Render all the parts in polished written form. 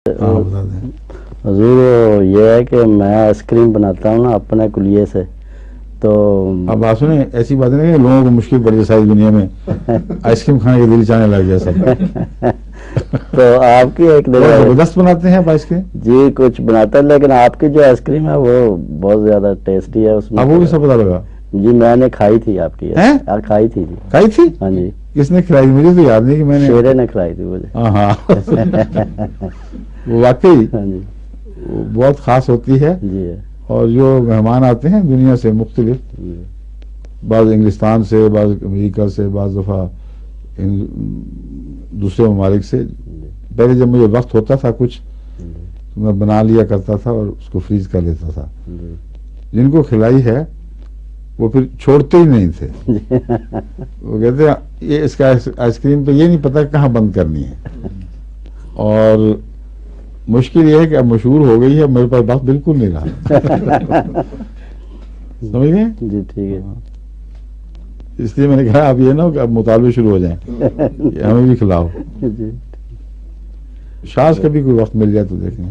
ہاں بتا دیں حضور یہ ہے کہ میں آئس کریم بناتا ہوں نا اپنے کلیے سے، تو اب بات سنیں، ایسی بات نہیں کہ لوگوں کو مشکل پڑی ہے ساری دنیا میں آئس کریم کھانے کے دل چاہنے لگ گیا سب. تو آپ کی ایک بہت زبردست بناتے ہیں آپ آئس کریم. جی کچھ بناتا ہے، لیکن آپ کی جو آئس کریم ہے وہ بہت زیادہ ٹیسٹی ہے. اس میں اب وہ بھی سب پتا لگا. جی میں نے کھائی تھی آپ کی، کھائی تھی جی. کھائی تھی؟ ہاں جی. کس نے کھلائی؟ مجھے تو یاد نہیں کہ میں نے. شیرے نے کھلائی تھی مجھے. ہاں وہ واقعی ہاں جی بہت خاص ہوتی ہے. جی اور جو مہمان آتے ہیں دنیا سے مختلف، بعض انگلستان سے، بعض امریکہ سے، بعض دفعہ دوسرے ممالک سے، پہلے جب مجھے وقت ہوتا تھا کچھ تو میں بنا لیا کرتا تھا اور اس کو فریز کر لیتا تھا. جن کو کھلائی ہے وہ پھر چھوڑتے ہی نہیں تھے. وہ کہتے ہیں یہ اس کا آئس کریم پہ یہ نہیں پتا کہاں بند کرنی ہے. اور مشکل یہ ہے کہ اب مشہور ہو گئی ہے، میرے پاس بات بالکل نہیں رہا. سمجھ گئے؟ جی ٹھیک ہے. اس لیے میں نے کہا اب یہ نہ ہو کہ اب مطالبے شروع ہو جائیں ہمیں بھی کھلاؤ. جی شاز کبھی کوئی وقت مل جائے تو دیکھیں.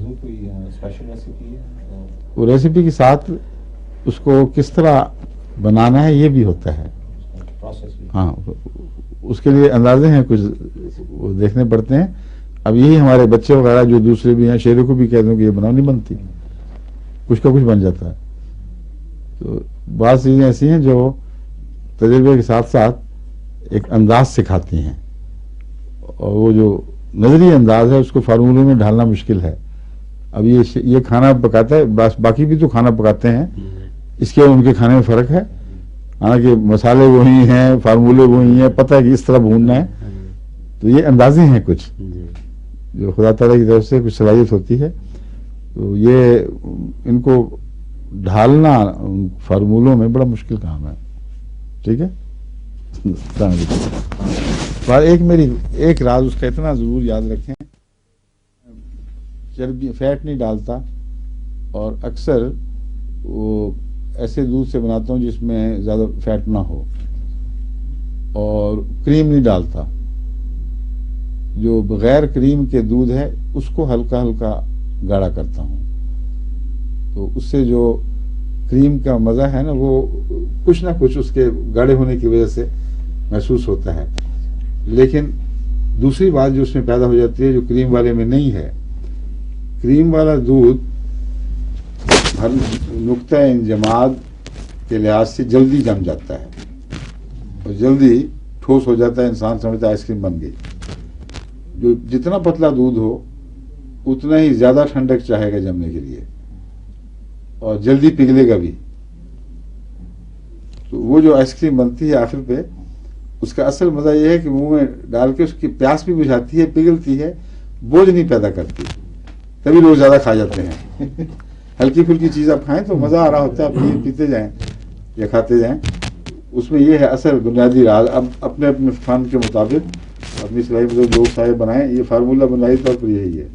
وہ ریسیپی کے ساتھ اس کو کس طرح بنانا ہے یہ بھی ہوتا ہے. ہاں اس کے لیے اندازے ہیں کچھ، وہ دیکھنے پڑتے ہیں. اب یہی ہمارے بچے وغیرہ جو دوسرے بھی ہیں، شیروں کو بھی کہہ دوں کہ یہ بناؤ، نہیں بنتی، کچھ کا کچھ بن جاتا ہے. تو بعض چیزیں ایسی ہیں جو تجربے کے ساتھ ساتھ ایک انداز سکھاتی ہیں، اور وہ جو نظری انداز ہے اس کو فارمولے میں ڈھالنا مشکل ہے. اب یہ کھانا پکاتا ہے، باقی بھی تو کھانا پکاتے ہیں، اس کے ان کے کھانے میں فرق ہے. حالانکہ مسالے وہی ہیں، فارمولے وہی ہیں، پتہ ہے کہ اس طرح بھوننا ہے. تو یہ اندازے ہیں کچھ جو خدا تعالیٰ کی طرف سے کچھ صلاحیت ہوتی ہے. تو یہ ان کو ڈھالنا فارمولوں میں بڑا مشکل کام ہے. ٹھیک ہے. ایک راز اس کا اتنا ضرور یاد رکھیں، چربی فیٹ نہیں ڈالتا، اور اکثر وہ ایسے دودھ سے بناتا ہوں جس میں زیادہ فیٹ نہ ہو، اور کریم نہیں ڈالتا. جو بغیر کریم کے دودھ ہے اس کو ہلکا ہلکا گاڑھا کرتا ہوں، تو اس سے جو کریم کا مزہ ہے نا وہ کچھ نہ کچھ اس کے گاڑھے ہونے کی وجہ سے محسوس ہوتا ہے. لیکن دوسری بات جو اس میں پیدا ہو جاتی ہے جو کریم والے میں نہیں ہے، کریم والا دودھ ہر نقطہ انجماد کے لحاظ سے جلدی جم جاتا ہے اور جلدی ٹھوس ہو جاتا ہے. انسان سمجھتا ہے آئس کریم بن گئی. جو جتنا پتلا دودھ ہو اتنا ہی زیادہ ٹھنڈک چاہے گا جمنے کے لیے، اور جلدی پگھلے گا بھی. تو وہ جو آئس کریم بنتی ہے آخر پہ، اس کا اصل مزہ یہ ہے کہ منہ میں ڈال کے اس کی پیاس بھی بجھاتی ہے، پگھلتی ہے، بوجھ نہیں پیدا کرتی. تبھی لوگ زیادہ کھا جاتے ہیں. ہلکی پھلکی چیز آپ کھائیں تو مزہ آ رہا ہوتا ہے، آپ پیتے جائیں یا کھاتے جائیں. اس میں یہ ہے اصل بنیادی راز. اب اپنے اپنے فن کے مطابق اپنی صلاحیت لوگ صاحب بنائیں. یہ فارمولہ بنیادی طور پر یہی ہے.